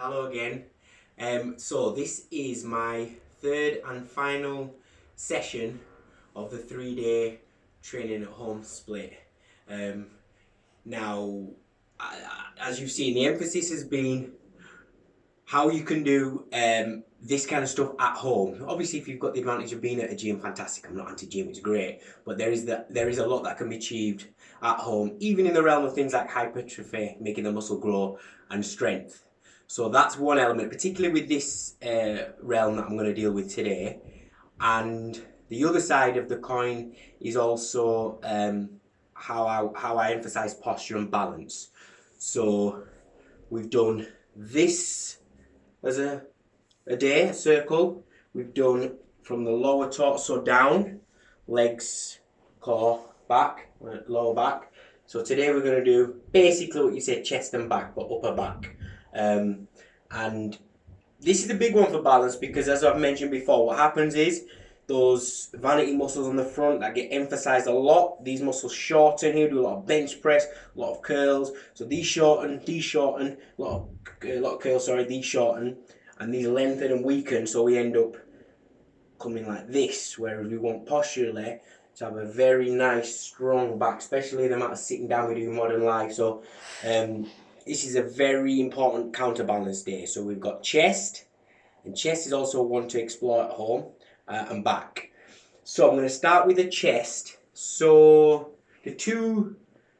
Hello again. So this is my third and final session of the 3-day training at home split. Now, as you've seen, the emphasis has been how you can do this kind of stuff at home. Obviously, if you've got the advantage of being at a gym, fantastic. I'm not anti-gym; it's great. But there is a lot that can be achieved at home, even in the realm of things like hypertrophy, making the muscle grow, and strength. So that's one element, particularly with this realm that I'm going to deal with today. And the other side of the coin is also how I emphasize posture and balance. So we've done this as a day, a circle. We've done from the lower torso down, legs, core, back, lower back. So today we're going to do basically what you say, chest and back, but upper back. And this is the big one for balance because, as I've mentioned before, what happens is those vanity muscles on the front that get emphasized a lot, these muscles shorten here, do a lot of bench press, a lot of curls. So these shorten, a lot of curls, these shorten, and these lengthen and weaken. So we end up coming like this, whereas we want posturally to have a very nice, strong back, especially the amount of sitting down we do in modern life. So this is a very important counterbalance day. So we've got chest, and chest is also one to explore at home, and back. So I'm going to start with the chest. So the two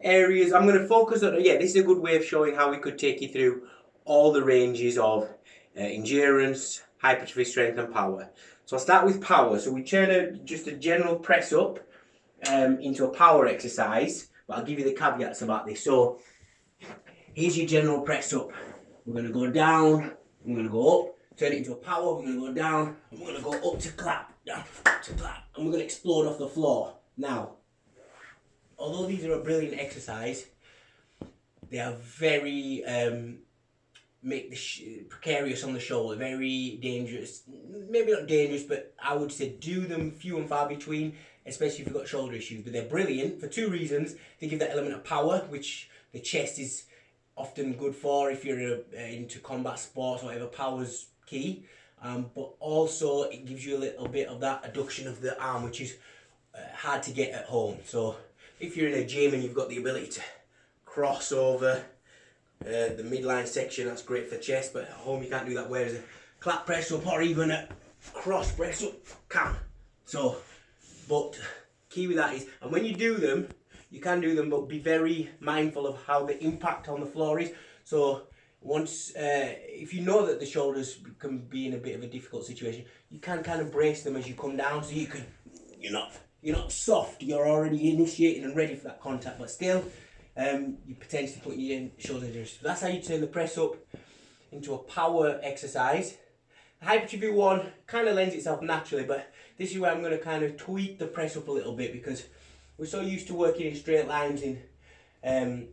areas I'm going to focus on, this is a good way of showing how we could take you through all the ranges of endurance, hypertrophy, strength and power. So I'll start with power. So we turn just a general press up into a power exercise, but I'll give you the caveats about this. So here's your general press up. We're going to go down, we're going to go up, turn it into a power, we're going to go down, and we're going to go up to clap, down to clap, and we're going to explode off the floor. Now, although these are a brilliant exercise, they are very precarious on the shoulder, very dangerous. Maybe not dangerous, but I would say do them few and far between, especially if you've got shoulder issues. But they're brilliant for two reasons. They give that element of power, which the chest is often good for if you're into combat sports or whatever. Power's key, but also it gives you a little bit of that adduction of the arm, which is hard to get at home. So if you're in a gym and you've got the ability to cross over the midline section, that's great for chest, but at home you can't do that, whereas a clap press up or even a cross press up can. So, but key with that is, and when you do them, you can do them, but be very mindful of how the impact on the floor is. So once, if you know that the shoulders can be in a bit of a difficult situation, you can kind of brace them as you come down, so you're not soft, you're already initiating and ready for that contact, but still, you're potentially putting your shoulders in. So that's how you turn the press up into a power exercise. The hypertrophy one kind of lends itself naturally, but this is where I'm going to kind of tweak the press up a little bit, because we're so used to working in straight lines in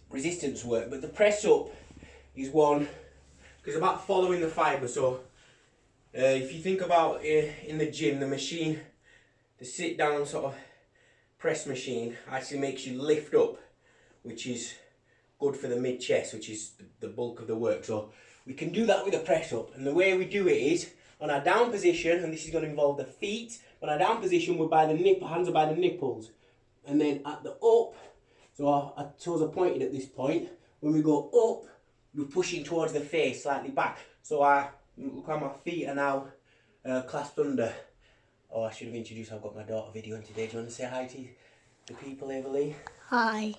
resistance work, but the press up is one, because about following the fibre. So if you think about in the gym, the machine, the sit down sort of press machine actually makes you lift up, which is good for the mid chest, which is the bulk of the work. So we can do that with a press up, and the way we do it is on our down position, and this is going to involve the feet. On our down position, we're by the hands are by the nipples, and then at the up, so our toes are pointed at this point. When we go up, we're pushing towards the face, slightly back. So look how my feet are now clasped under. Oh, I should have introduced, I've got my daughter videoing today. Do you want to say hi to the people, Everly? Hi.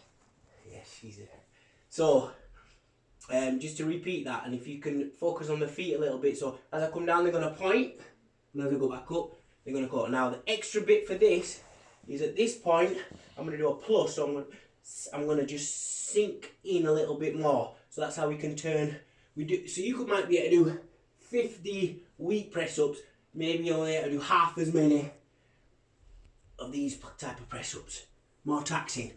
Yes, she's there. So, just to repeat that, and if you can focus on the feet a little bit. So, as I come down, they're going to point, and as I go back up, they're going to go. Now, the extra bit for this is at this point, I'm going to do a plus, so I'm going to just sink in a little bit more. So that's how we can turn. So you might be able to do 50 weak press ups. Maybe you're able to do half as many of these type of press ups. More taxing.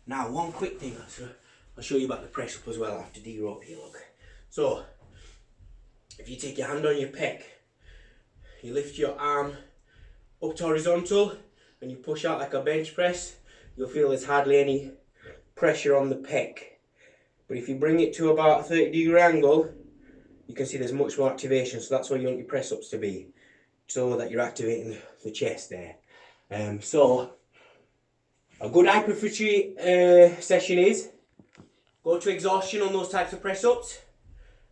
Now, one quick thing. I'll show you about the press up as well after de-rope here. Look. So, if you take your hand on your pec, you lift your arm up to horizontal, and you push out like a bench press, you'll feel there's hardly any pressure on the pec. But if you bring it to about a 30-degree angle, you can see there's much more activation. So that's where you want your press ups to be, so that you're activating the chest there. So a good hypertrophy session is go to exhaustion on those types of press ups.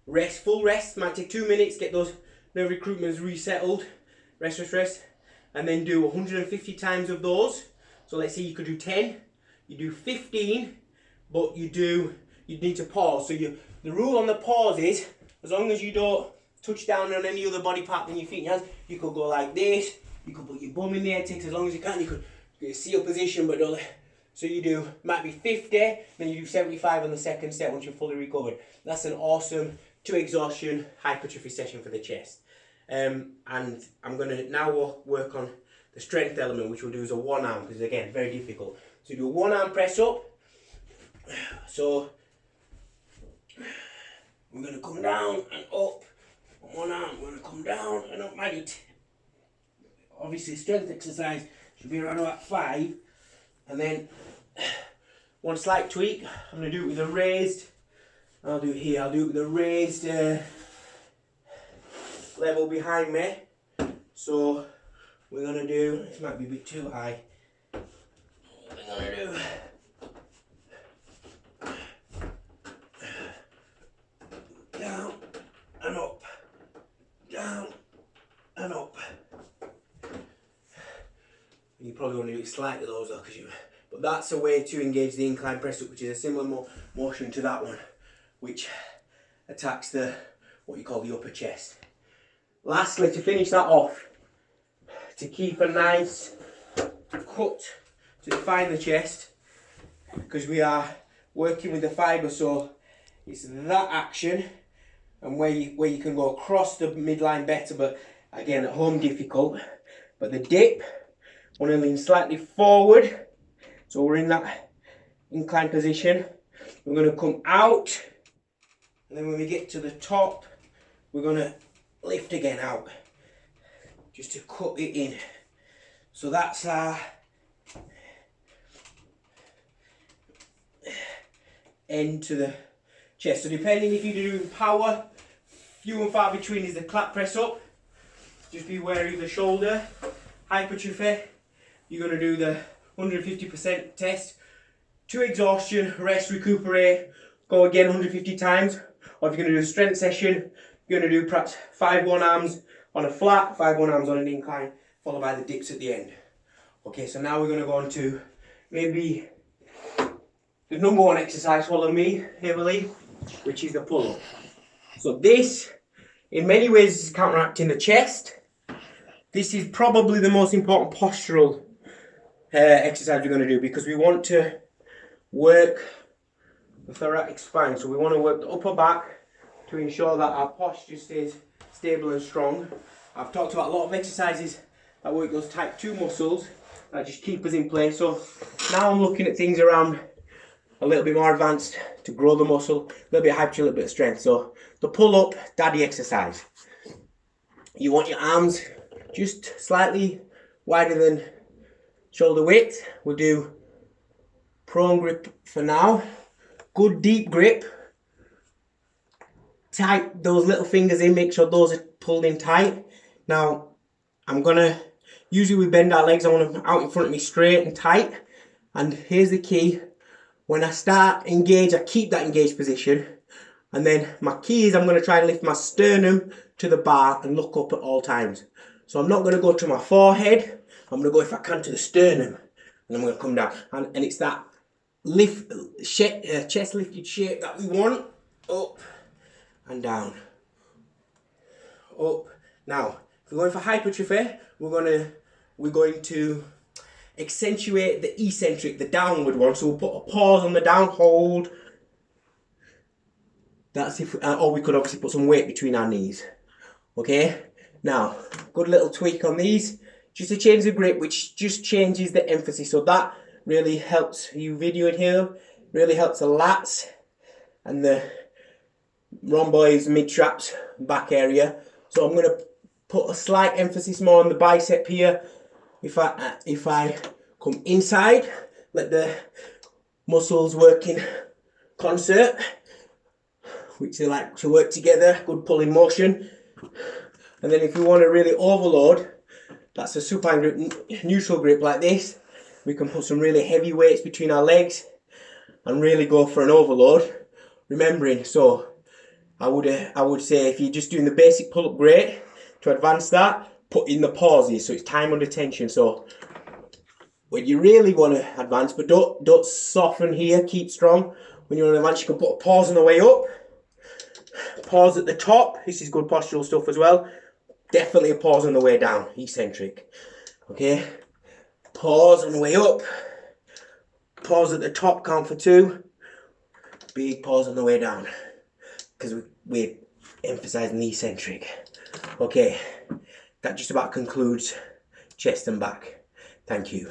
Rest, full rest, might take 2 minutes, get those nerve recruitments resettled. Rest. And then do 150 times of those. So let's say you could do 10, you do 15, but you need to pause. So the rule on the pause is, as long as you don't touch down on any other body part than your feet and hands, you could go like this, you could put your bum in there, it takes as long as you can, you could get a seal position, but don't. So you do, might be 50, then you do 75 on the second set once you're fully recovered. That's an awesome 2 exhaustion hypertrophy session for the chest. And I'm going to now work on the strength element, which we'll do as a 1 arm, because again, very difficult. So you do a 1 arm press up. So we're going to come down and up. On 1 arm, we're going to come down and up. Obviously, strength exercise should be around about 5. And then one slight tweak, I'm going to do it with a raised, I'll do it with a raised level behind me. So we're going to do, this might be a bit too high, we're going to do down and up, down and up. You probably want to do it slightly lower though, but that's a way to engage the incline press up, which is a similar motion to that one, which attacks what you call the upper chest. Lastly, to finish that off, to keep a nice cut to define the chest, because we are working with the fibre, so it's that action and where you can go across the midline better, but again at home difficult. But the dip, want to lean slightly forward, so we're in that inclined position. We're going to come out, and then when we get to the top, we're going to lift again out, just to cut it in. So that's our end to the chest. So depending if you're doing power, few and far between is the clap press up. Just be wary of the shoulder. Hypertrophy, you're going to do the 150% test. 2 exhaustion, rest, recuperate, go again 150 times. Or if you're going to do a strength session, you're going to do perhaps 5 1 arms on a flat, 5 1 arms on an incline, followed by the dips at the end. Okay, so now we're going to go on to maybe the number 1 exercise, follow me heavily, which is the pull-up. So this, in many ways, is counteracting the chest. This is probably the most important postural exercise we're going to do, because we want to work the thoracic spine. So we want to work the upper back to ensure that our posture stays stable and strong. I've talked about a lot of exercises that work those type 2 muscles that just keep us in place. So now I'm looking at things around a little bit more advanced to grow the muscle, a little bit of hypertrophy, a little bit of strength. So the pull-up daddy exercise. You want your arms just slightly wider than shoulder width. We'll do prone grip for now. Good deep grip. Tight those little fingers in, make sure those are pulled in tight. Now, usually we bend our legs, I want them out in front of me straight and tight. And here's the key. When I start engage, I keep that engaged position. And then my key is I'm going to try and lift my sternum to the bar and look up at all times. So I'm not going to go to my forehead. I'm going to go, if I can, to the sternum. And I'm going to come down. And it's that chest lifted shape that we want. Up and down. Up. Now, if we're going for hypertrophy, we're going to accentuate the eccentric, the downward one. So we'll put a pause on the down, hold. That's if, or we could obviously put some weight between our knees. Okay? Now, good little tweak on these. Just to change the grip, which just changes the emphasis. So that really helps you videoing here. Really helps the lats and the rhomboids, mid-traps, back area. So I'm going to put a slight emphasis more on the bicep here. If I come inside, let the muscles work in concert. which they like to work together, good pulling motion. And then if we want to really overload, that's a supine grip, neutral grip like this. We can put some really heavy weights between our legs and really go for an overload. Remembering, so I would say if you're just doing the basic pull-up, great. To advance that, put in the pauses, so it's time under tension. So when you really want to advance, but don't soften here, keep strong. When you're on advance, you can put a pause on the way up, pause at the top. This is good postural stuff as well. Definitely a pause on the way down, eccentric. Okay, pause on the way up, pause at the top, count for 2, big pause on the way down, because we're emphasising the eccentric. Okay, that just about concludes chest and back. Thank you.